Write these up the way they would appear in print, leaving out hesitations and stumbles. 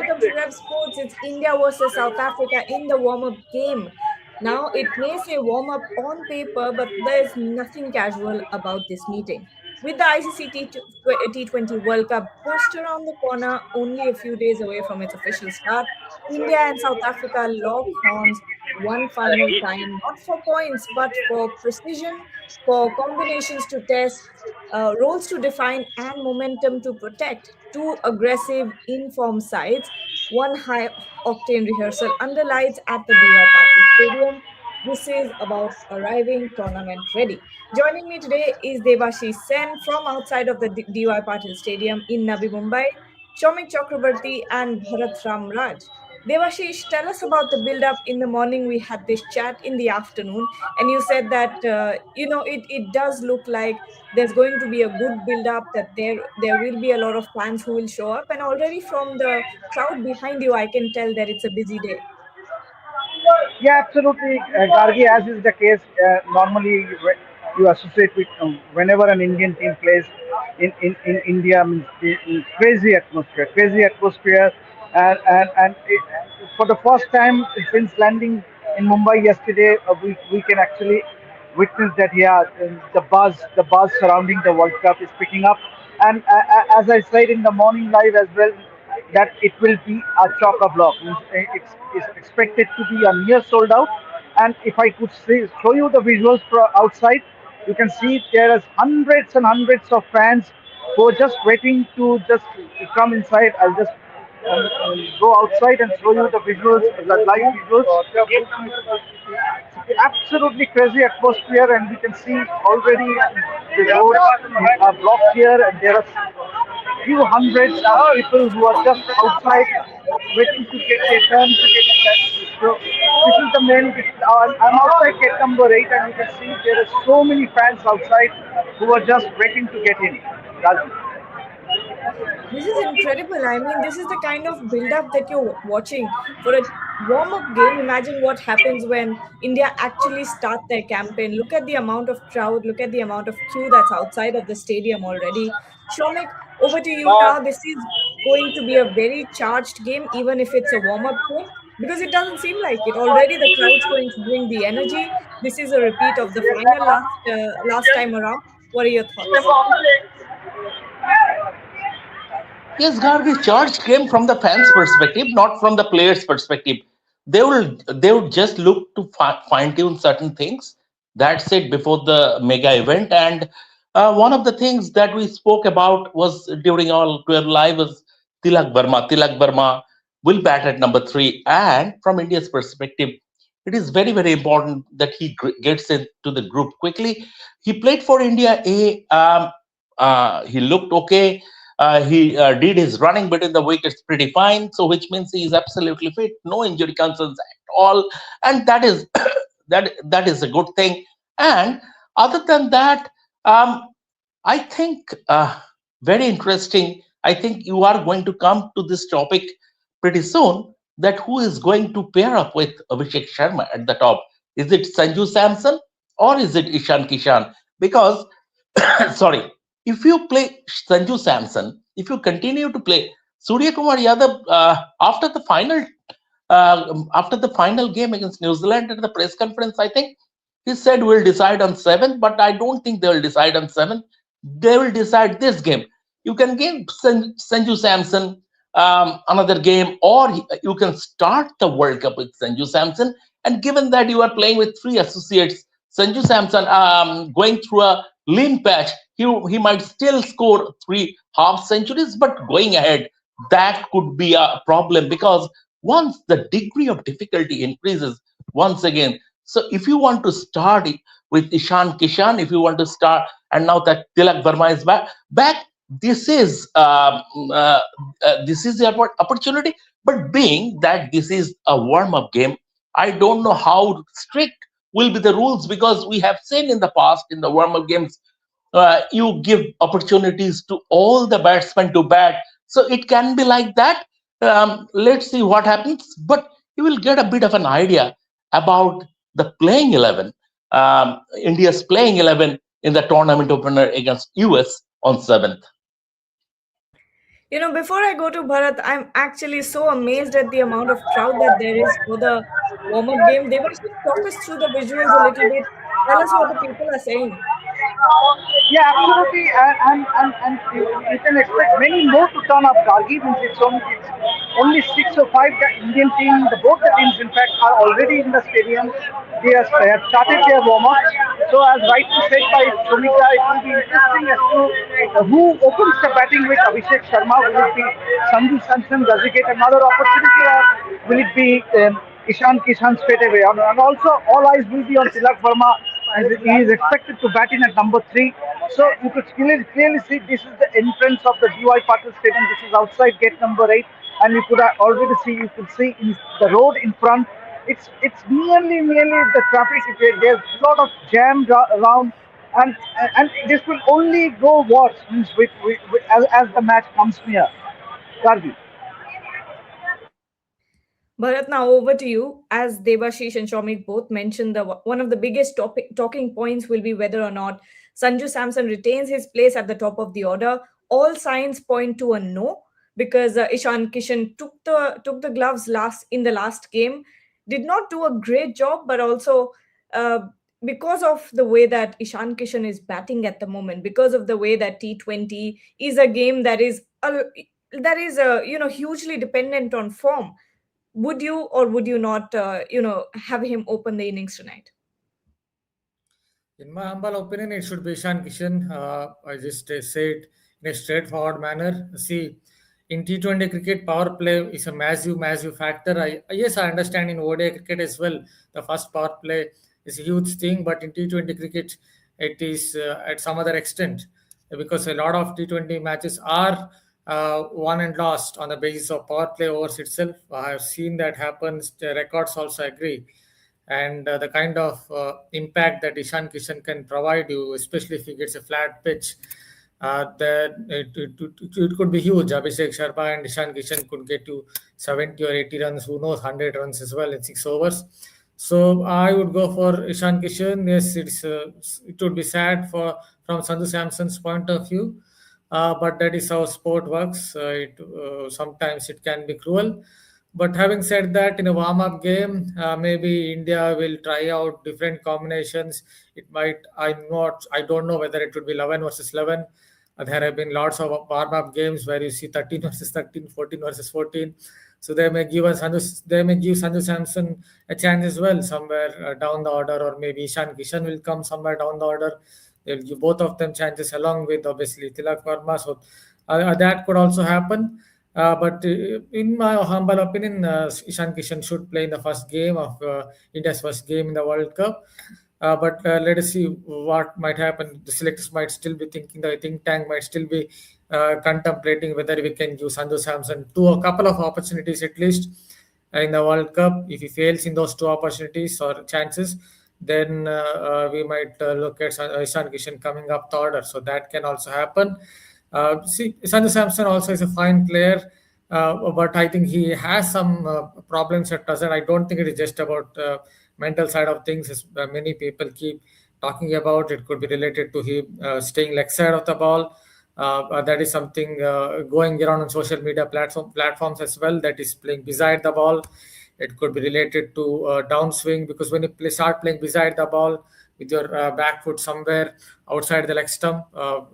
welcome to Rev Sports. It's India versus South Africa in the warm-up game. Now, it may say warm-up on paper, but there's nothing casual about this meeting. With the ICC T20 World Cup just around the corner, only a few days away from its official start, India and South Africa lock horns one final time, not for points, but for precision, for combinations to test, roles to define, and momentum to protect. Two aggressive, informed sides, one high octane rehearsal under lights at the DY Patil Stadium. This is about arriving tournament ready. Joining me today is Devashish Sen from outside of the DY Patil Stadium in Navi Mumbai, Shomik Chakrabarti and Bharat Ram Raj. Devashish, tell us about the build-up. In the morning, we had this chat in the afternoon, and you said that it does look like there's going to be a good build-up. That there will be a lot of fans who will show up, and already from the crowd behind you, I can tell that it's a busy day. Yeah, absolutely, Gargi. As is the case, normally you associate with whenever an Indian team plays in India, means crazy atmosphere, and for the first time since landing in Mumbai yesterday, we can actually witness that. Yeah, the buzz surrounding the World Cup is picking up, and as I said in the morning live as well, that it will be a chock-a-block. Means it's expected to be a near sold out. And if I could show you the visuals from outside, you can see there is hundreds and hundreds of fans who are just waiting to just come inside. I'll just go outside and show you the visuals, the live visuals. Absolutely crazy atmosphere, and we can see already the roads are blocked here, and there are few hundreds of people who are just outside waiting to get their turn to get that. So this is the main. I'm outside gate number 8, and you can see there are so many fans outside who are just waiting to get in. This is incredible. I mean, this is the kind of build-up that you're watching for a warm-up game. Imagine what happens when India actually start their campaign. Look at the amount of crowd. Look at the amount of queue that's outside of the stadium already. Shomik, over to you now. This is going to be a very charged game, even if it's a warm-up game, because it doesn't seem like it. Already the crowd's going to bring the energy. This is a repeat of the final last time around. What are your thoughts? Yes, Gargi, charge came from the fans' perspective, not from the players' perspective. They would just look to fine tune certain things. That's it before the mega event. And one of the things that we spoke about was during our 12 live was Tilak Verma. Tilak Verma will bat at number 3. And from India's perspective, it is very, very important that he gets into the group quickly. He played for India A. He looked okay. He did his running between the wickets pretty fine, so which means he is absolutely fit, no injury concerns at all, and that is that is a good thing. And other than that, I think very interesting. I think you are going to come to this topic pretty soon. That who is going to pair up with Abhishek Sharma at the top? Is it Sanju Samson or is it Ishan Kishan? Because sorry, if you play Sanju Samson, if you continue to play Surya Kumar Yadav after the final game against New Zealand at the press conference, I think he said we'll decide on 7th, but I don't think they will decide on 7th. They will decide this game. You can give Sanju Samson another game, or you can start the World Cup with Sanju Samson. And given that you are playing with 3 associates, Sanju Samson going through a lean patch, he might still score 3 half centuries, but going ahead, that could be a problem because once the degree of difficulty increases once again. So if you want to start with Ishan Kishan, if you want to start, and now that Tilak Verma is back, this is your opportunity. But being that this is a warm-up game, I don't know how strict will be the rules because we have seen in the past in the warm-up games, you give opportunities to all the batsmen to bat. So it can be like that. Let's see what happens. But you will get a bit of an idea about the playing 11, India's playing 11 in the tournament opener against US on 7th. Before I go to Bharat, I'm actually so amazed at the amount of crowd that there is for the warm-up game. They were just talk us through the visuals a little bit. Tell us what the people are saying. Yeah, absolutely, and you can expect many more to turn up. Gargi means it's only 6 or 5. The Indian team, both the teams, in fact, are already in the stadium. They have started their warm-ups. So, as rightly said by Sumita, it will be interesting as to who opens the batting with Abhishek Sharma. Will it be Sanju Samson? Does he get another opportunity, or will it be Ishan Kishan straight away? And also, all eyes will be on Tilak Verma, and he is expected to bat in at number 3. So you could clearly see this is the entrance of the DY Patil Stadium. This is outside gate number 8, and you could see in the road in front. It's nearly the traffic. There's a lot of jam around, and and this will only go worse means as the match comes near. Gargi. Bharat, now over to you. As Devashish and Shomik both mentioned, one of the biggest talking points will be whether or not Sanju Samson retains his place at the top of the order. All signs point to a no, because Ishan Kishan took the gloves last in the last game, did not do a great job, but also uh, because of the way that Ishan Kishan is batting at the moment, because of the way that T20 is a game that is hugely dependent on form. Would you or would you not, have him open the innings tonight? In my humble opinion, it should be Ishan Kishan. I just say it in a straightforward manner. See, in T20 cricket, power play is a massive factor. Yes, I understand in ODI cricket as well, the first power play is a huge thing, but in T20 cricket, it is at some other extent, because a lot of T20 matches are won and lost on the basis of power play overs itself. I have seen that happens. The records also agree, and the kind of impact that Ishan Kishan can provide you, especially if he gets a flat pitch, that it could be huge. Abhishek Sharma and Ishan Kishan could get you 70 or 80 runs, who knows, 100 runs as well in 6 overs. So I would go for Ishan Kishan. Yes, it would be sad from Sandhu Samson's point of view, but that is how sport works. Sometimes it can be cruel. But having said that, in a warm-up game, maybe India will try out different combinations. It might. I don't know whether it would be 11 versus 11. There have been lots of warm-up games where you see 13 versus 13, 14 versus 14. So they may give Sanju Samson a chance as well somewhere down the order, or maybe Ishan Kishan will come somewhere down the order. They'll give both of them chances along with obviously Tilak Verma. So that could also happen. But in my humble opinion, Ishan Kishan should play in the first game of India's first game in the World Cup. But let us see what might happen. The selectors might still be thinking, the think tank might still be contemplating whether we can use Sanju Samson to a couple of opportunities at least in the World Cup. If he fails in those two opportunities or chances, then we might look at Ishan Kishan coming up the order. So that can also happen. See, Sanju Samson also is a fine player, but I think he has some problems at present. I don't think it is just about mental side of things, as many people keep talking about. It could be related to him staying leg side of the ball. That is something going around on social media platforms as well. That is playing beside the ball. It could be related to downswing, because when you start playing beside the ball with your back foot somewhere outside the leg stump,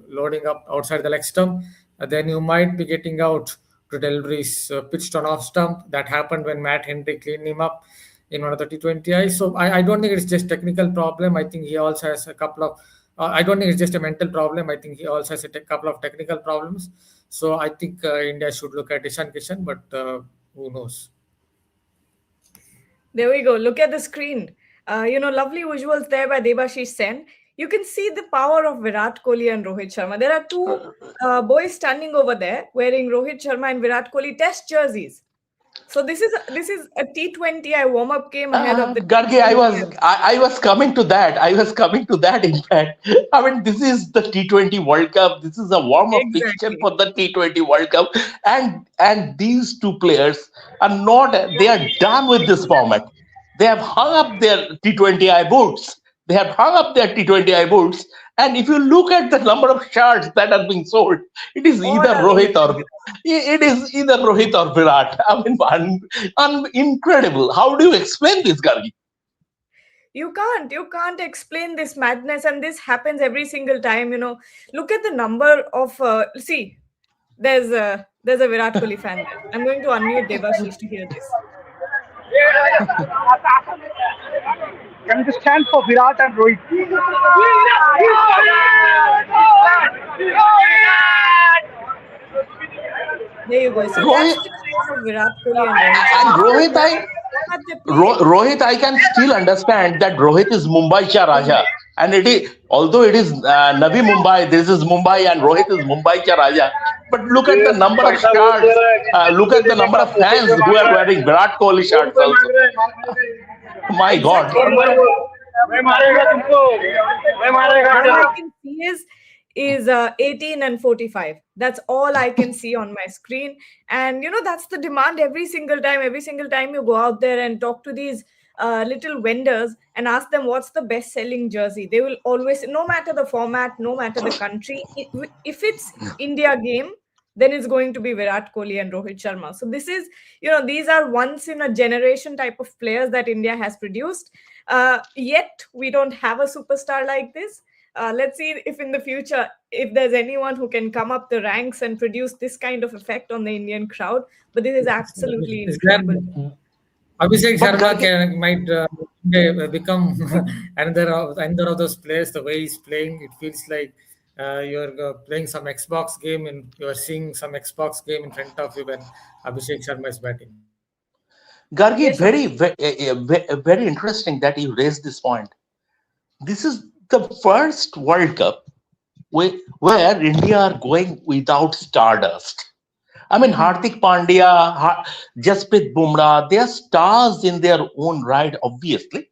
loading up outside the leg stump, then you might be getting out to deliveries pitched on off stump. That happened when Matt Henry cleaned him up in one of the T20I. So I don't think it's just technical problem. I think he also has a couple of. I don't think it's just a mental problem. I think he also has a couple of technical problems. So I think India should look at Ishan Kishan, but who knows? There we go. Look at the screen. Lovely visuals there by Debashish Sen. You can see the power of Virat Kohli and Rohit Sharma. There are two boys standing over there wearing Rohit Sharma and Virat Kohli test jerseys. So this is a T20I warm up game ahead of the Gargi, T20I. I was coming to that. I was coming to that. In fact, I mean, this is the T20 World Cup. This is a warm up fixture Exactly. for the T20 World Cup, and these two players are not. They are done with this format. They have hung up their T20I boots. They have hung up their T20I boots, and if you look at the number of shirts that are being sold, it is All either are Rohit Rohit. or it is either Rohit or Virat. I mean, incredible. How do you explain this, Gargi? You can't explain this madness, and this happens every single time. Look at the number of see. There's a Virat Kohli fan there. I'm going to unmute Devashish to hear this. Can you just stand for Virat and Rohit? There you go. So that's Rohit the kind of Virat Kohli and Rohit and Sharma. Rohit, Format they play. Rohit, I can still understand that Rohit is Mumbai Cha Raja, and it is although it is Navi Mumbai, this is Mumbai, and Rohit is Mumbai Cha Raja. But look at the number of shirts, look at the number of fans who are wearing Virat Kohli shirts also. My God. Exactly. All I can see is 18 and 45. That's all I can see on my screen. And that's the demand every single time. Every single time you go out there and talk to these little vendors and ask them what's the best selling jersey, they will always, no matter the format, no matter the country, if it's India game, then it's going to be Virat Kohli and Rohit Sharma. So this is, these are once in a generation type of players that India has produced. Yet we don't have a superstar like this. Let's see if in the future, if there's anyone who can come up the ranks and produce this kind of effect on the Indian crowd. But this is absolutely Is there incredible. Abhishek But Sharma Gargi, might become another of those players. The way he's playing, it feels like you're playing some Xbox game and you're seeing some Xbox game in front of you when Abhishek Sharma is batting. Gargi, Yes, Shobhit. very interesting that you raised this point. This is the first World Cup where India are going without stardust. I mean, Mhm. Hardik Pandya, Jasprit Bumrah, they are stars in their own right, obviously,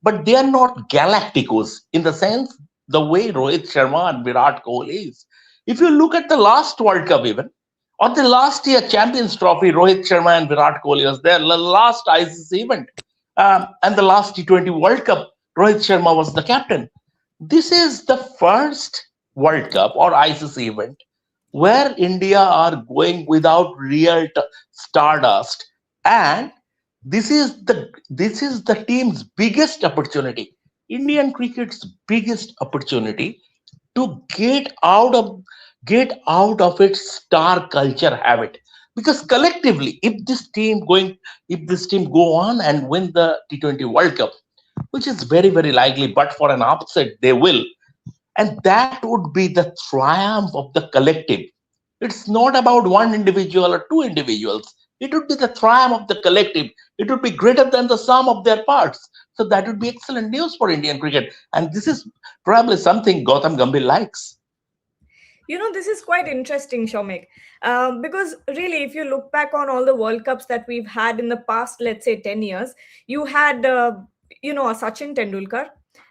but they are not galacticos in the sense the way Rohit Sharma and Virat Kohli is. If you look at the last World Cup, even or the last year Champions Trophy, Rohit Sharma and Virat Kohli was there. The last ICC event and the last T20 World Cup, Rohit Sharma was the captain. This is the first World Cup or ICC event where India are going without real stardust, and this is the team's biggest opportunity, Indian cricket's biggest opportunity to get out of its star culture habit. Because collectively, if this team go on and win the T20 World Cup, which is very very likely, but for an upset they will, and that would be the triumph of the collective. It's not about one individual or two individuals. It would be the triumph of the collective. It would be greater than the sum of their parts. So that would be excellent news for Indian cricket. And this is probably something Gautam Gambhir likes. This is quite interesting, Shomik, because really, if you look back on all the World Cups that we've had in the past, let's say 10 years, you had, a Sachin Tendulkar.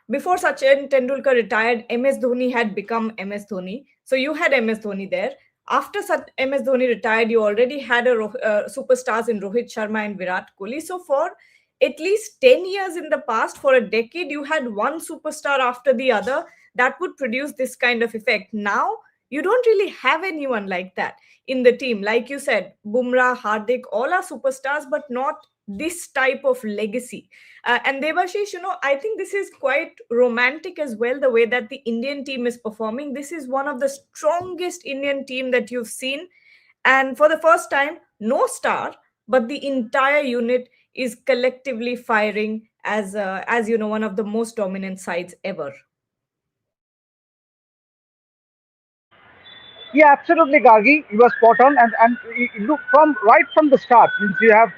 Before Sachin Tendulkar retired, MS Dhoni had become MS Dhoni. So you had MS Dhoni there. After MS Dhoni retired, you already had superstars in Rohit Sharma and Virat Kohli. So for at least 10 years in the past, for a decade, you had one superstar after the other that would produce this kind of effect. Now, you don't really have anyone like that in the team. Like you said, Bumrah, Hardik, all are superstars, but not this type of legacy. And Devashish, I think this is quite romantic as well, the way that the Indian team is performing. This is one of the strongest Indian team that you've seen. And for the first time, no star, but the entire unit is collectively firing as one of the most dominant sides ever. Yeah, absolutely, Gargi. You were spot on, and look from right from the start. Means you have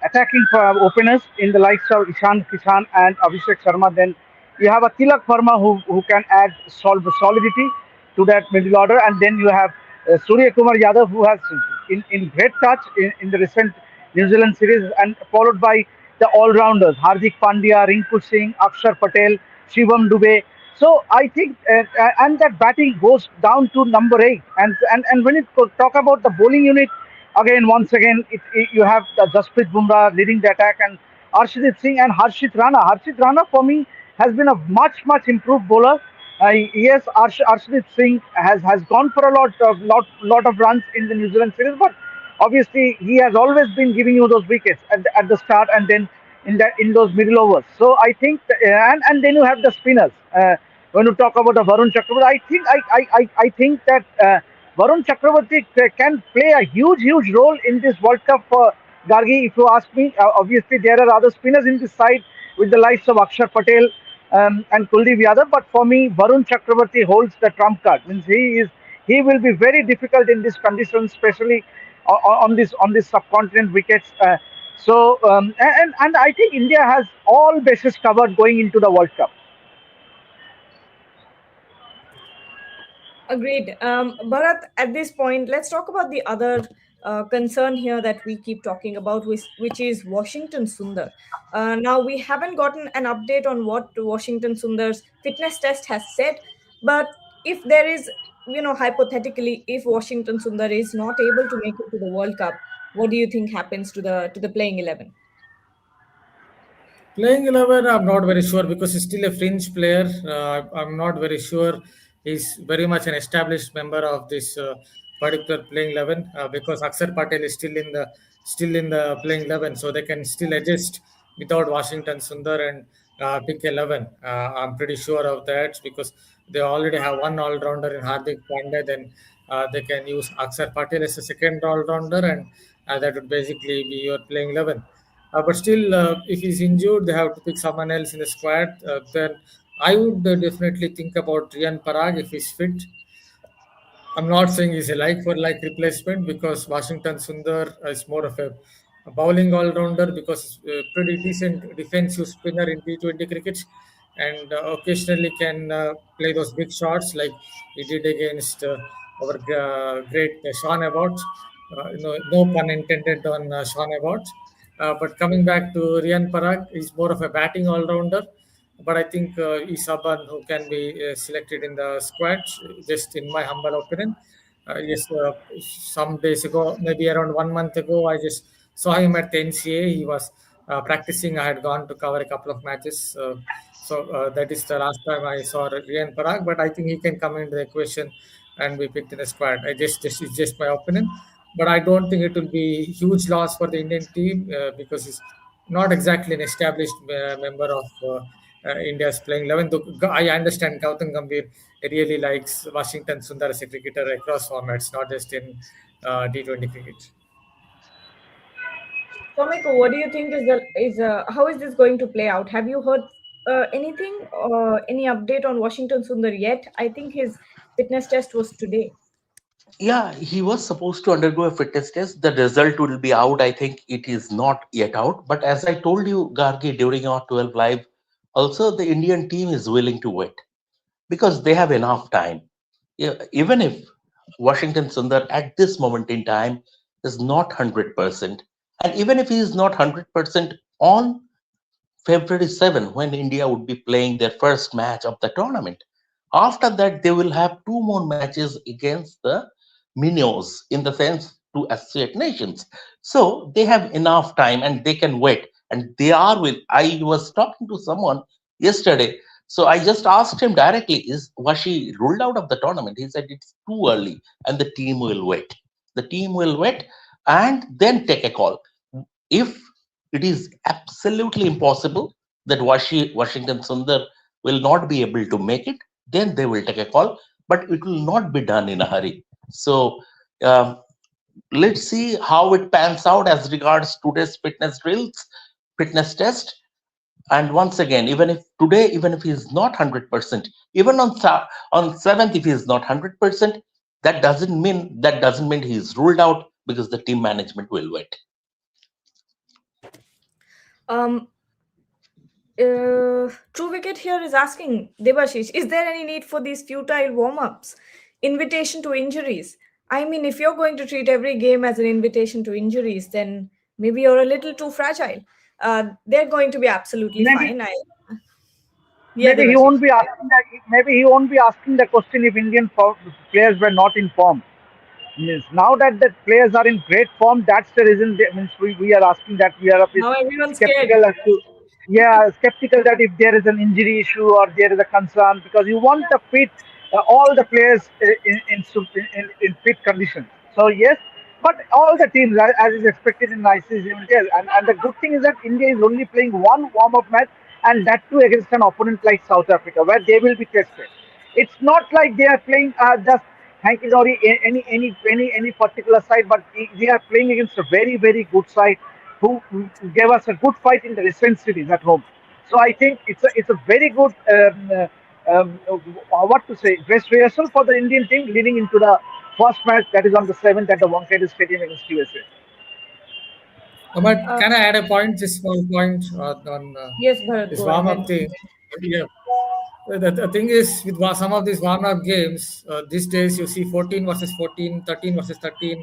attacking openers in the likes of Ishan Kishan and Abhishek Sharma. Then you have a Tilak Verma who can add solidity to that middle order, and then you have Surya Kumar Yadav who has in great touch in the recent New Zealand series, and followed by the all-rounders Hardik Pandya, Rinku Singh, Akshar Patel, Shivam Dubey. So I think, and that batting goes down to number eight. And when you talk about the bowling unit, again, once again, you have Jasprit Bumrah leading the attack, and Arshdeep Singh and Harshit Rana. Harshit Rana for me has been a much improved bowler. Yes, Arshdeep Singh has gone for a lot of runs in the New Zealand series, but obviously he has always been giving you those wickets at the start and then in those middle overs. So I think and then you have the spinners. When you talk about the Varun Chakravarti, I think that Varun Chakravarti can play a huge role in this World Cup for Gargi. If you ask me, obviously there are other spinners in this side with the likes of Akshar Patel and Kuldeep Yadav, but for me, Varun Chakravarti holds the trump card. Means he will be very difficult in this condition, especially on this subcontinent wickets. And I think India has all bases covered going into the World Cup. Agreed. Bharat, at this point, let's talk about the other concern here that we keep talking about, which is Washington Sundar. Now, we haven't gotten an update on what Washington Sundar's fitness test has said, but if there is, hypothetically, if Washington Sundar is not able to make it to the World Cup, what do you think happens to the playing 11? Playing 11, I'm not very sure because he's still a fringe player. I'm not very sure he's very much an established member of this particular playing 11 because Akshar Patel is still in the playing 11, so they can still adjust without Washington Sundar and pick 11. I'm pretty sure of that because they already have one all-rounder in Hardik Pandya. Then they can use Akshar Patel as a second all-rounder, and that would basically be your playing 11. But still, if he's injured, they have to pick someone else in the squad. Then I would definitely think about Rian Parag if he's fit. I'm not saying he's a like for like replacement because Washington Sundar is more of a bowling all rounder because he's a pretty decent defensive spinner in T20 cricket and occasionally can play those big shots like he did against our great Sean Abbott. No pun intended on Sean Abbott. But coming back to Rian Parag, he's more of a batting all rounder but I think he's someone who can be selected in the squad, just in my humble opinion. Yes, some days ago, maybe around 1 month ago, I just saw him at the NCA. He was practicing. I had gone to cover a couple of matches. So that is the last time I saw Rian Parag, but I think he can come into the equation and be picked in the squad. This is just my opinion, but I don't think it will be huge loss for the Indian team because he's not exactly an established member of India's playing 11. Though I understand Gautam Gambhir really likes Washington Sundar as a cricketer across formats, not just in T20 cricket. Tomiko, what do you think is how is this going to play out? Have you heard anything or any update on Washington Sundar yet? I think his fitness test was today. Yeah, he was supposed to undergo a fitness test. The result will be out. I think it is not yet out. But as I told you, Gargi, during our 12 live, also the Indian team is willing to wait because they have enough time. Yeah, even if Washington Sundar at this moment in time is not 100%, and even if he is not 100% on February 7, when India would be playing their first match of the tournament. After that, they will have two more matches against the Minnows in the sense to associate nations. So they have enough time and they can wait. And they are with. I was talking to someone yesterday. So I just asked him directly, was she ruled out of the tournament? He said it's too early and the team will wait. The team will wait and then take a call. If it is absolutely impossible that Washington Sundar will not be able to make it, then they will take a call, but it will not be done in a hurry. So um, let's see how it pans out as regards today's fitness drills, fitness test. And once again, even if today, even if he is not 100%, even on 7th, if he is not 100%, that doesn't mean he is ruled out because the team management will wait. Um, True Wicket here is asking Debashish, is there any need for these futile warm-ups? Invitation to injuries. I mean, if you're going to treat every game as an invitation to injuries, then maybe you're a little too fragile. They're going to be absolutely Maybe fine. Yeah, maybe he Debashish. won't be asking that. Maybe he won't be asking the question if Indian players were not in form. Means now that the players are in great form, that's the reason means we are asking that we are a bit Now everyone's scared. skeptical as to, yeah, skeptical that if there is an injury issue or there is a concern, because you want the fit all the players in fit conditions. So yes, but all the teams as is expected in ICC, and the good thing is that India is only playing one warm up match, and that too against an opponent like South Africa, where they will be tested. It's not like they are playing just hanky dory any particular side, but we are playing against a very good side who gave us a good fight in the recent series at home. So I think it's a very good what to say dress rehearsal for the Indian team leading into the first match that is on the 7th at the Wankhede Stadium against USA. But Uh, can I add a point, just small point on yes, Bharat, this go warm up ahead. thing? Yeah. The thing is, with some of these warm up games, these days you see 14 versus 14, 13 versus 13,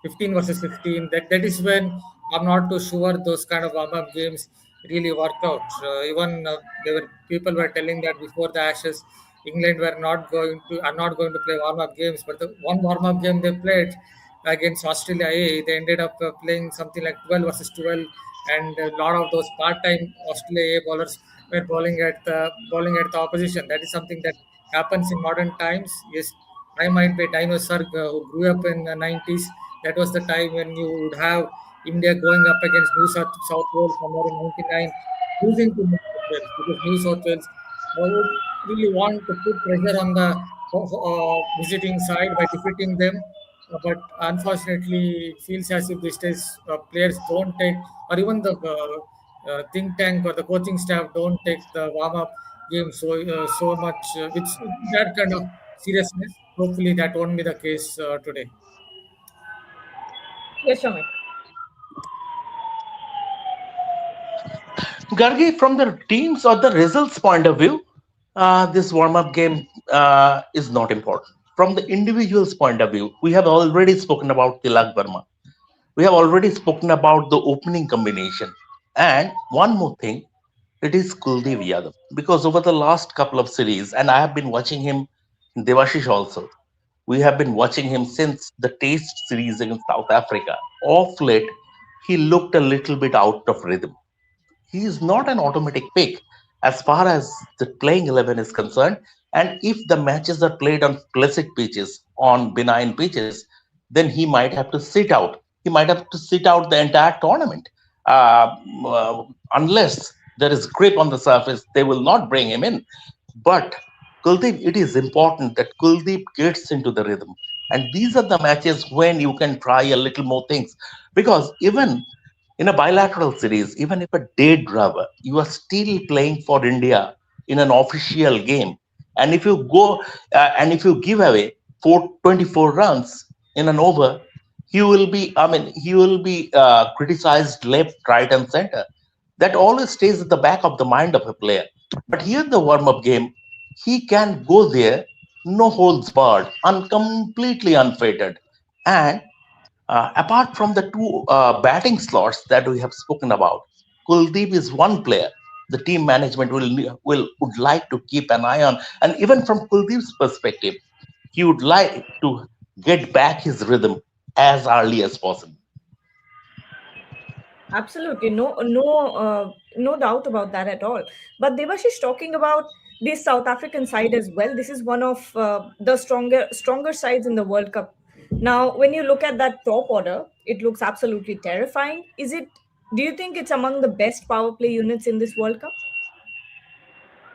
15 versus 15. That is when I'm not too sure those kind of warm up games really work out. Even there were people were telling that before the Ashes, England were not going to are not going to play warm up games, but the one warm up game they played against Australia A, they ended up playing something like 12 versus 12, and a lot of those part-time Australia A bowlers were bowling at the opposition. That is something that happens in modern times. Yes, I might be a dinosaur who grew up in the 90s. That was the time when you would have India going up against South Wales somewhere in 99, losing to New South Wales, because New South Wales would really want to put pressure on the visiting side by defeating them. But unfortunately, it feels as if these days players don't take, or even the think tank or the coaching staff don't take the warm up game so much with that kind of seriousness. Hopefully, that won't be the case today. Yes, Shamit. Gargi, from the teams or the results point of view, this warm up game is not important. From the individual's point of view, we have already spoken about Tilak Verma. We have already spoken about the opening combination. And one more thing, it is Kuldev Yadav. Because over the last couple of series, and I have been watching him, Devashish also, we have been watching him since the Test series against South Africa. Off late, he looked a little bit out of rhythm. He is not an automatic pick as far as the playing 11 is concerned. And if the matches are played on classic pitches, on benign pitches, then he might have to sit out. He might have to sit out the entire tournament. Uh, unless there is grip on the surface, they will not bring him in. But Kuldeep, it is important that Kuldeep gets into the rhythm. And these are the matches when you can try a little more things. Because even in a bilateral series, even if a dead rubber, you are still playing for India in an official game. And if you go and if you give away 424 runs in an over, he will be criticized left, right, and center. That always stays at the back of the mind of a player. But here, the warm up game, he can go there, no holds barred, completely unfettered. And apart from the two batting slots that we have spoken about, Kuldeep is one player the team management will would like to keep an eye on, and even from Kuldeep's perspective, he would like to get back his rhythm as early as possible. Absolutely, no doubt about that at all. But Devashish, talking about the South African side as well, this is one of the stronger sides in the World Cup. Now, when you look at that top order, it looks absolutely terrifying. Is it? Do you think it's among the best power play units in this World Cup?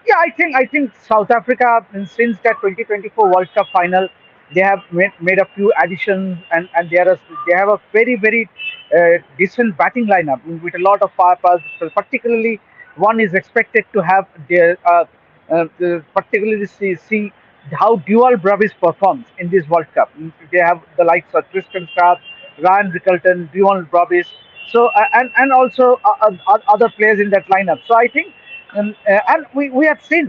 Yeah, I think South Africa since that 2024 World Cup final, they have made a few additions, and they have a very decent batting lineup with a lot of power pass. So particularly, one is expected to have their particularly see how dual Bravis performs in this World Cup. They have the likes of Tristan Sharp, Ryan Rickelton, Dual Bravis. So and also other players in that lineup. So I think and we have seen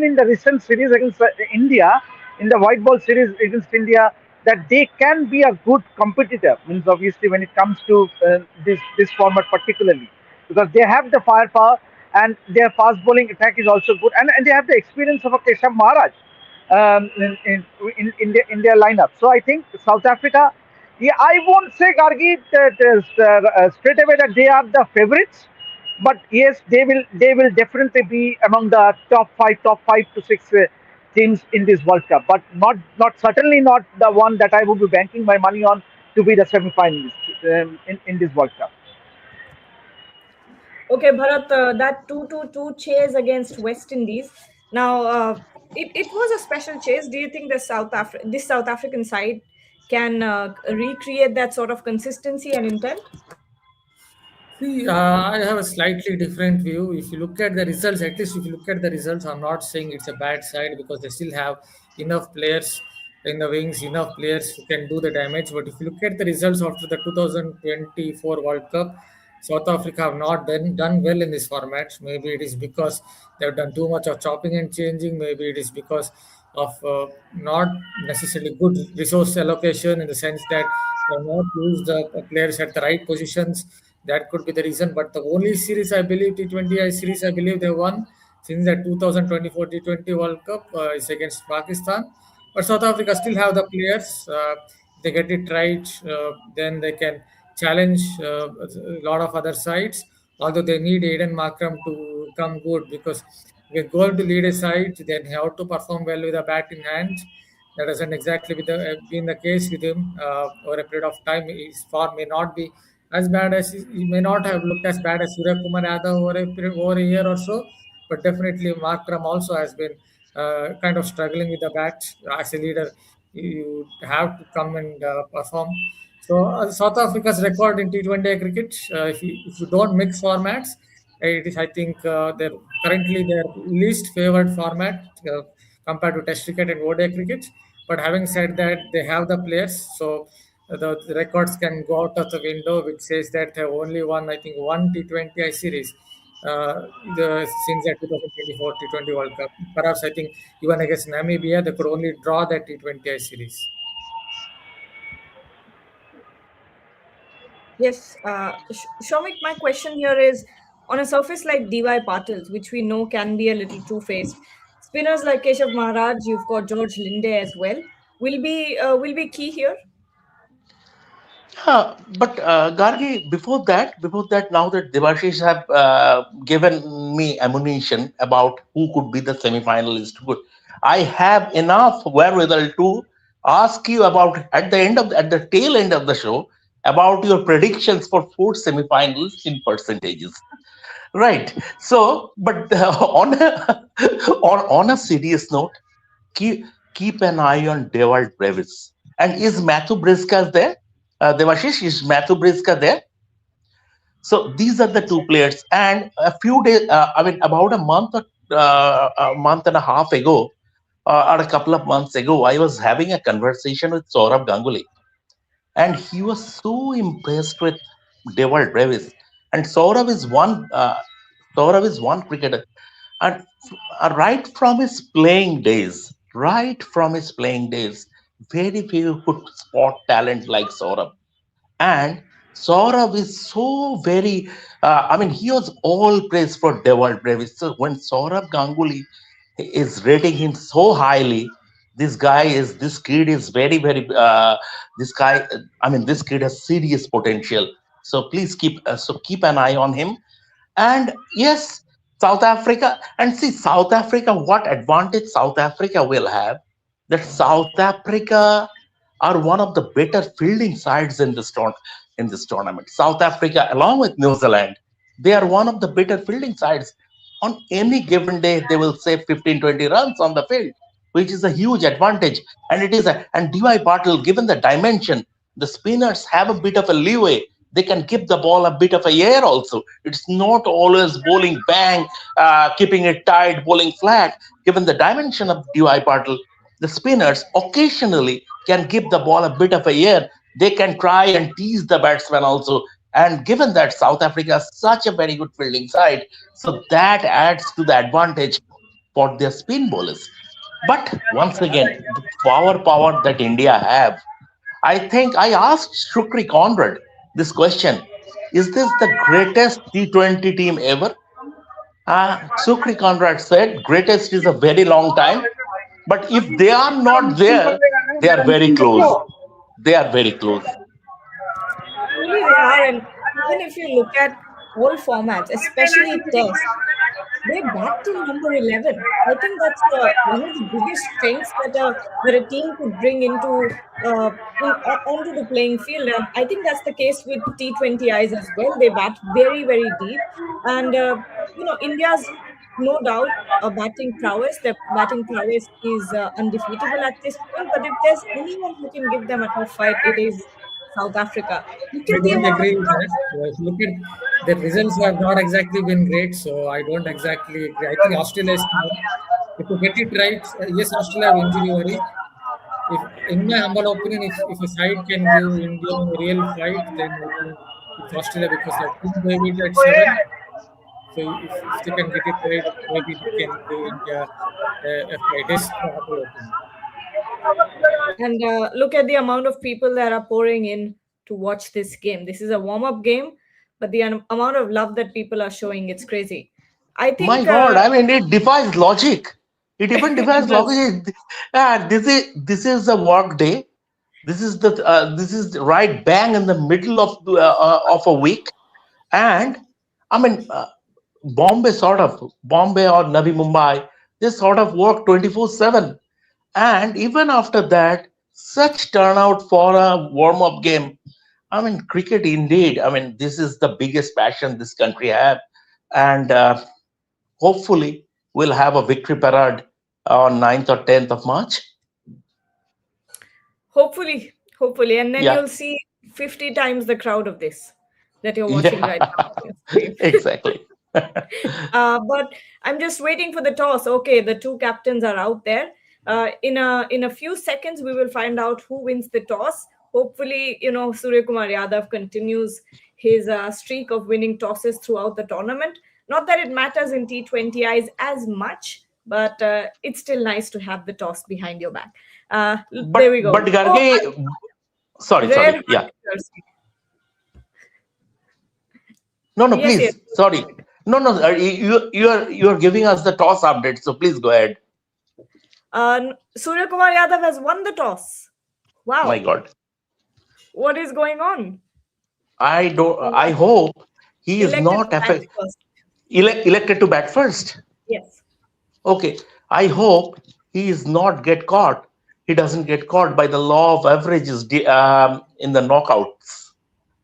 in the recent series against India, in the white ball series against India, that they can be a good competitor. Means obviously when it comes to this format particularly, because they have the firepower and their fast bowling attack is also good, and they have the experience of a Keshav Maharaj in their lineup. So I think South Africa. Yeah, I won't say Gargi that straight away that they are the favorites, but yes, they will definitely be among the top five to six teams in this World Cup. But not certainly not the one that I would be banking my money on to be the semi-finalists in this World Cup. Okay, Bharat, that 2-2 chase against West Indies. Now, it was a special chase. Do you think this South African side can recreate that sort of consistency and intent? See, I have a slightly different view. If you look at the results, at least if you look at the results, I'm not saying it's a bad side because they still have enough players in the wings, enough players who can do the damage. But if you look at the results after the 2024 World Cup, South Africa have not done well in this format. Maybe it is because they've done too much of chopping and changing. Maybe it is because of not necessarily good resource allocation in the sense that they have not used the players at the right positions. That could be the reason. But the only series I believe, T20 series I believe they won since the 2024 T20 World Cup is against Pakistan. But South Africa still have the players. They get it right, then they can challenge a lot of other sides. Although they need Aiden Markram to come good because if you're going to lead a side, then he have to perform well with a bat in hand. That hasn't exactly been the case with him over a period of time. His form may not be as bad as he may not have looked as bad as Surya Kumar Yadav over a year or so, but definitely Markram also has been kind of struggling with the bat as a leader. You have to come and perform. So South Africa's record in T20 cricket, if you don't mix formats, it is I think they're currently their least favored format compared to Test cricket and ODI cricket. But having said that, they have the players, so the records can go out of the window, which says that they only won, I think, one T20I series since the 2024 T20 World Cup. Perhaps I think even against Namibia, they could only draw that T20I series. Yes, Shomik, my question here is on a surface like DY Patils, which we know can be a little two-faced. Spinners like Keshav Maharaj, you've got George Linde as well. Will be key here. But Gargi, before that, now that Devashish have given me ammunition about who could be the semi-finalist, I have enough wherewithal to ask you about at the tail end of the show about your predictions for four semi-finalists in percentages. Right. So, but on a serious note, keep keep an eye on Dewald Brevis. And is Matthew Brisca there? Devashish, is Matthew Brisca there? So these are the two players. And a few days, about a month and a half ago, or a couple of months ago, I was having a conversation with Saurabh Ganguly, and he was so impressed with Dewald Brevis. And Saurabh is one cricketer, and right from his playing days, very few could spot talent like Saurabh. And Saurabh is so very, he was all praise for Dewald Brevis. So when Saurabh Ganguly is rating him so highly, this kid is very, very, this guy, this kid has serious potential. So please keep an eye on him. And yes, South Africa, and see, South Africa, what advantage South Africa will have, that South Africa are one of the better fielding sides in this tournament. South Africa, along with New Zealand, they are one of the better fielding sides. On any given day, they will save 15-20 runs on the field, which is a huge advantage. And and DY Patil, given the dimension, the spinners have a bit of a leeway. They can give the ball a bit of a air also. It's not always bowling bang, keeping it tight, bowling flat. Given the dimension of DY Patil, the spinners occasionally can give the ball a bit of a air. They can try and tease the batsman also. And given that South Africa is such a very good fielding side, so that adds to the advantage for their spin bowlers. But once again, the power that India have, I think I asked Shukri Conrad this question: is this the greatest T20 team ever? Shukri Conrad said, greatest is a very long time, but if they are not there, they are very close. They are very close. truly they are. And even if you look at all formats, especially Test, they bat till number 11. I think that's one of the biggest strengths that a team could bring onto the playing field. And I think that's the case with T20Is as well. They bat very, very deep. And, India's no doubt a batting prowess. Their batting prowess is undefeatable at this point. But if there's anyone who can give them a tough fight, it is South Africa. Look I at the don't amount of agree with that. crowds. If you look at the results have not exactly been great, so I don't exactly agree. I think Australia is strong. If you get it right, yes, Australia have injury worries. If, in my humble opinion, if a side can give India a real fight, then I think it's Australia because I think they will at 7. So if they can get it right, maybe they can give India a fight. Yes, my humble opinion. And look at the amount of people that are pouring in to watch this game. This is a warm up game, but the amount of love that people are showing, it's crazy. I My think God, I mean, it defies logic. It even it defies does. logic. This is a work day. This is right bang in the middle of a week, and I mean, Bombay or Navi Mumbai, they sort of work 24/7, and even after that, such turnout for a warm up game. I mean, cricket indeed. I mean, this is the biggest passion this country have, and hopefully we'll have a victory parade on 9th or 10th of March. Hopefully. And then Yeah, you'll see 50 times the crowd of this that you're watching yeah, right now on your screen. exactly. But I'm just waiting for the toss. Okay, the two captains are out there. In a few seconds, we will find out who wins the toss. Hopefully, Surya Kumar Yadav continues his streak of winning tosses throughout the tournament. Not that it matters in T20Is as much, but it's still nice to have the toss behind your back. There we But go. Oh, Garge, rare sorry, yeah. accuracy. No, no, Yes, yes. please, sorry. No, no, you are giving us the toss update, so please go ahead. Surya Kumar Yadav has won the toss. My Wow, God, what is going on? I don't. Uh, I hope he is Elected not to bat first. elected to bat first. Yes. Okay, I hope he is not get caught. He doesn't get caught by the law of averages in the knockouts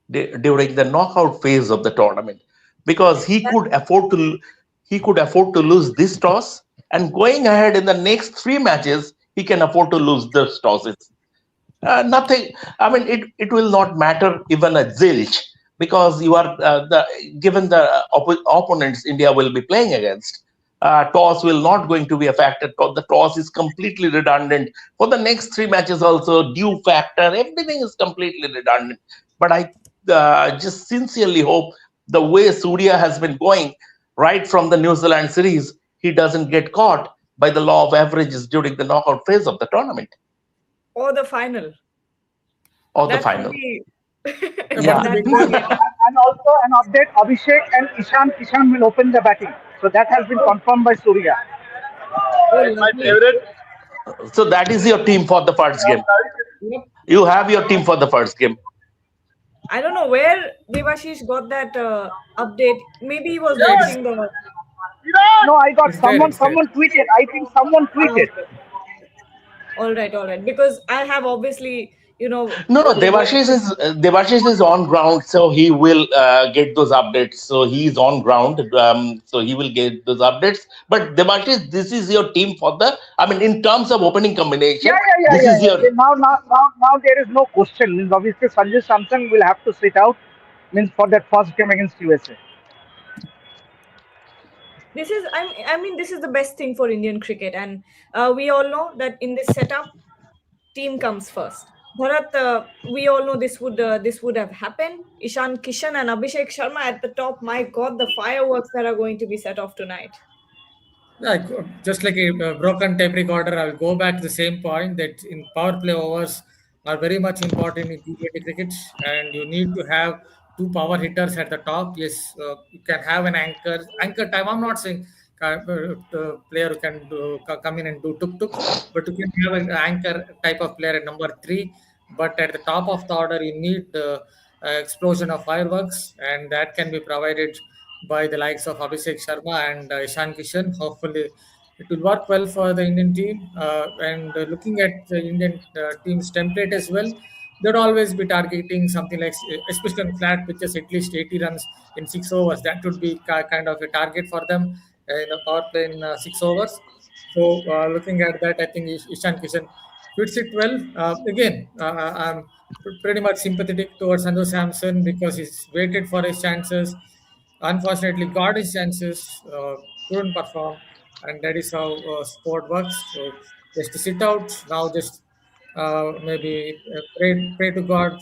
during the knockout phase of the tournament, because That, he could afford to lose this toss, and going ahead in the next three matches he can afford to lose those tosses. Nothing. I mean, it will not matter even a zilch, because you are given the opponents India will be playing against. Toss will not going to be a factor. The toss is completely redundant for the next three matches. Also, due factor, everything is completely redundant. But I just sincerely hope the way Surya has been going right from the New Zealand series, he doesn't get caught by the law of averages during the knockout phase of the tournament or the final. or the That could final. be Yeah, but the Yeah. that big could And, be thing, a and also an update, Abhishek and Ishan will open the batting. So that has been confirmed by Surya. oh lovely. So that is your team for the first game. Yep. You have your team for the first game. I don't know where Devashish got that update. Maybe he was yeah, watching the. No, I got it's there, it's there. someone tweeted. I think someone tweeted. Okay. All right. Because I have obviously, No, no, watched it. Devashish is on ground, so he will get those updates. So he is on ground, so he will get those updates. But Devashish, this is your team for the. I mean, in terms of opening Yeah, combination, yeah, yeah, this yeah, is yeah. your. Now there is no question. Means obviously Sanjay Samsung will have to sit out. Means for that first game against USA. This is the best thing for Indian cricket, and we all know that in this setup, team comes first. Bharat, we all know this would have happened. Ishan Kishan and Abhishek Sharma at the top. My God, the fireworks that are going to be set off tonight. Yeah, just like a broken tape recorder, I'll go back to the same point that in power play overs are very much important in T20 cricket, and you need to have two power hitters at the top. Yes, you can have an anchor time. I'm not saying player who can come in and do tuk tuk, but you can have an anchor type of player at number 3. But at the top of the order, you need explosion of fireworks, and that can be provided by the likes of Abhishek Sharma and Ishan Kishan. Hopefully, it will work well for the Indian team. And looking at the Indian team's template as well, they'd always be targeting something like, especially on flat pitches, at least 80 runs in 6 overs. That would be kind of a target for them in a power play in 6 overs. So, looking at that, I think Ishan Kishan fits it well. Again, I'm pretty much sympathetic towards Sanju Samson because he's waited for his chances. Unfortunately, got his chances, couldn't perform, and that is how sport works. So just to sit out now, just maybe pray to God,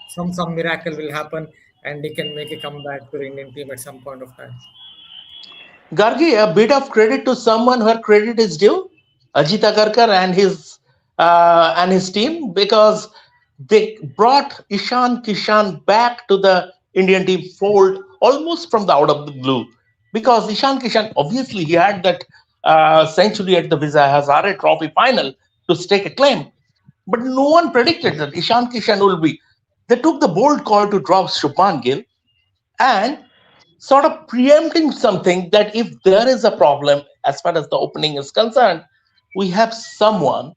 some miracle will happen, and he can make a comeback to the Indian team at some point of time. Gargi, a bit of credit to someone where credit is due, Ajit Agarkar and his team, because they brought Ishan Kishan back to the Indian team fold almost from the out of the blue. Because Ishan Kishan, obviously, he had that century at the Visa Hazare Trophy final to stake a claim, but no one predicted that Ishan Kishan will be. They took the bold call to drop Shubman Gill and sort of preempting something that if there is a problem as far as the opening is concerned, we have someone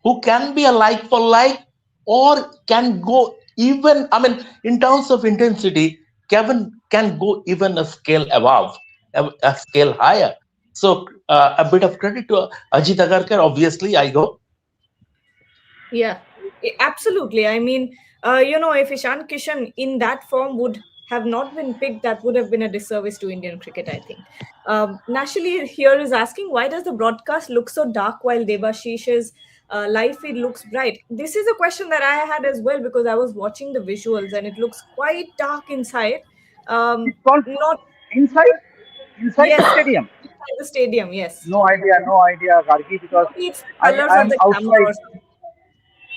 who can be a like for like or can go even, I mean, in terms of intensity, Kevin can go even a scale above, a scale higher. So a bit of credit to Ajit Agarkar, obviously, I go. Yeah, absolutely. I mean, if Ishan Kishan in that form would have not been picked, that would have been a disservice to Indian cricket, I think. Nashali here is asking, why does the broadcast look so dark while Debashish's live feed looks bright? This is a question that I had as well because I was watching the visuals and it looks quite dark inside. It's called Not, inside inside the yes, stadium. inside the stadium, yes. No idea, Gargi, because Maybe it's the I colors I of am the camera outside. or something.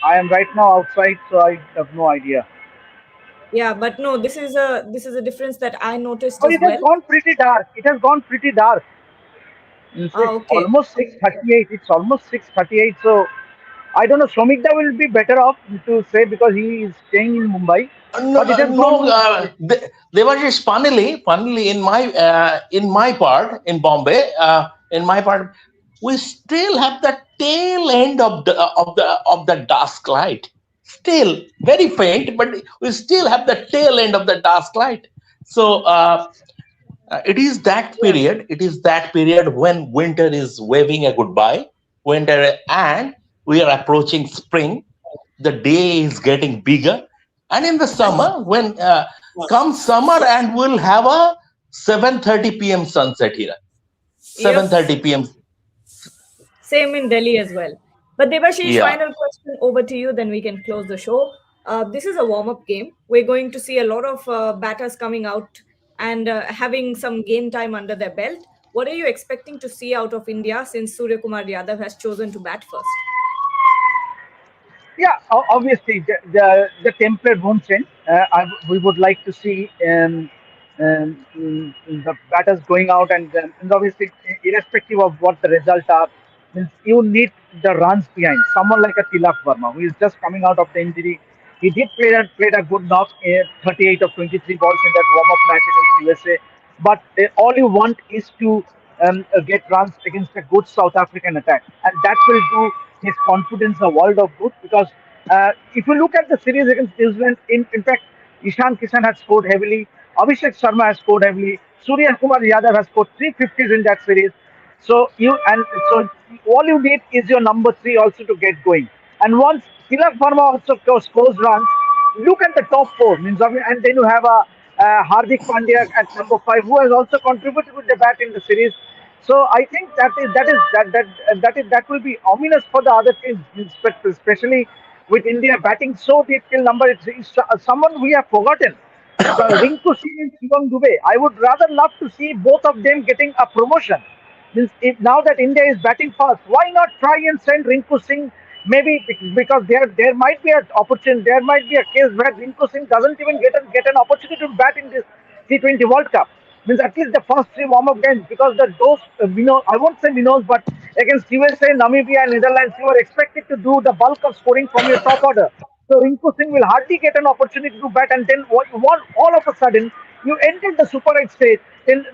I am right now outside, so I have no idea. Yeah, but no, this is a difference that I noticed Oh, as it has well. gone pretty dark. It has gone pretty dark. Ah, It's okay. almost 6:38. It's almost 6:38. So I don't know. Somikda will be better off to say because he is staying in Mumbai. No, But it has gone no. to They were just funnily in my part in Bombay, in my part, we still have the tail end of the dusk light. Still very faint, but we still have the tail end of the dusk light. So it is that Yeah. period. It is that period when winter is waving a goodbye. Winter and we are approaching spring. The day is getting bigger, and in the summer, when comes summer, and we'll have a 7:30 p.m. sunset here. Yep. 7:30 p.m. Same in Delhi as well. But Debashish, Yeah. final question over to you, then we can close the show. This is a warm up game. We're going to see a lot of batters coming out and having some game time under their belt. What are you expecting to see out of India since Surya Kumar Yadav has chosen to bat first? Yeah, obviously the template won't change. We would like to see the batters going out and obviously irrespective of what the results are, means you need the runs behind. Someone like a Tilak Verma who is just coming out of the injury. He did played a good knock, 38 of 23 balls in that warm-up match against USA. But all you want is to get runs against a good South African attack, and that will do his confidence a world of good. Because if you look at the series against New Zealand, in fact, Ishan Kishan has scored heavily, Abhishek Sharma has scored heavily, Surya Kumar Yadav has scored 350s in that series. So all you need is your number three also to get going. And once Tilak Verma also scores runs, look at the top four. And then you have a Hardik Pandya at number five, who has also contributed with the bat in the series. So I think that will be ominous for the other teams, especially with India batting so deep till number. It's someone we have forgotten. Rinku Singh and Shivam Dubey. I would rather love to see both of them getting a promotion. Means if now that India is batting fast, why not try and send Rinku Singh? Maybe because there might be an opportunity, there might be a case where Rinku Singh doesn't even get an opportunity to bat in this T20 World Cup. Means at least the first three warm-up games, because those I won't say winners, but against USA, Namibia, and Netherlands, you are expected to do the bulk of scoring from your top order. So Rinku Singh will hardly get an opportunity to bat, and then all of a sudden you entered the Super 8 stage. Then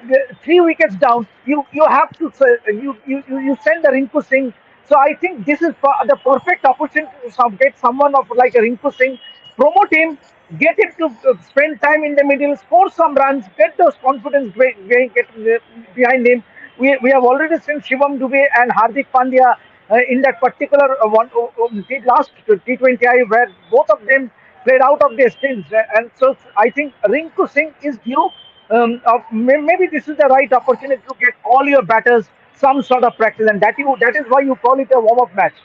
3 wickets down, you have to you send the Rinku Singh. So I think this is the perfect opportunity to get someone of like a Rinku Singh, promote him, get him to spend time in the middle, score some runs, get those confidence get behind him. We have already seen Shivam Dubey and Hardik Pandya in that particular the last T20I where both of them played out of their stints. And so I think Rinku Singh is due. Maybe this is the right opportunity to get all your batters some sort of practice, and that is why you call it a warm-up match.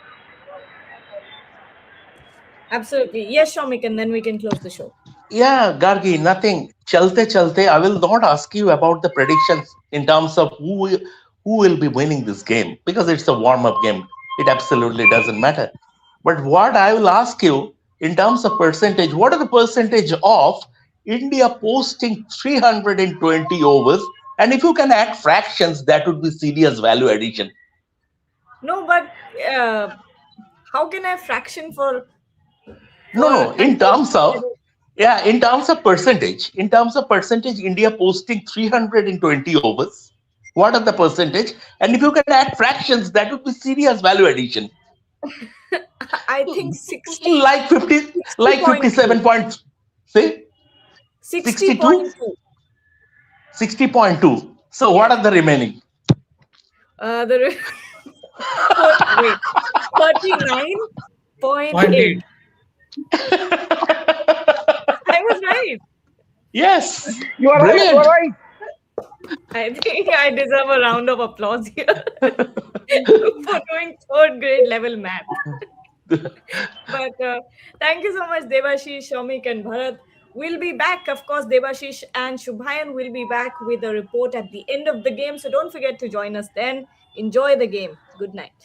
Absolutely. Yes, Shomik, and then we can close the show. Yeah, Gargi, nothing. Chalte chalte. I will not ask you about the predictions in terms of who will be winning this game because it's a warm up game. It absolutely doesn't matter. But what I will ask you in terms of percentage, what are the percentage of India posting 320 overs? And if you can add fractions, that would be serious value addition. No, but how can I fraction No, for no. In terms of yeah, in terms of percentage, India posting 320 overs. What are the percentage? And if you can add fractions, that would be serious value addition. I think 60, Like 50, like 60.2. 57 point, say 62, 60.2. 60.2. So what Yes. are the remaining? The wait, 39.8. 0.8. I was right. Yes, You are right. You are brilliant. right. I think I deserve a round of applause here for doing third grade level math. But thank you so much, Devashish, Shomik, and Bharat. We'll be back. Of course, Devashish and Shubhayan will be back with a report at the end of the game. So don't forget to join us then. Enjoy the game. Good night.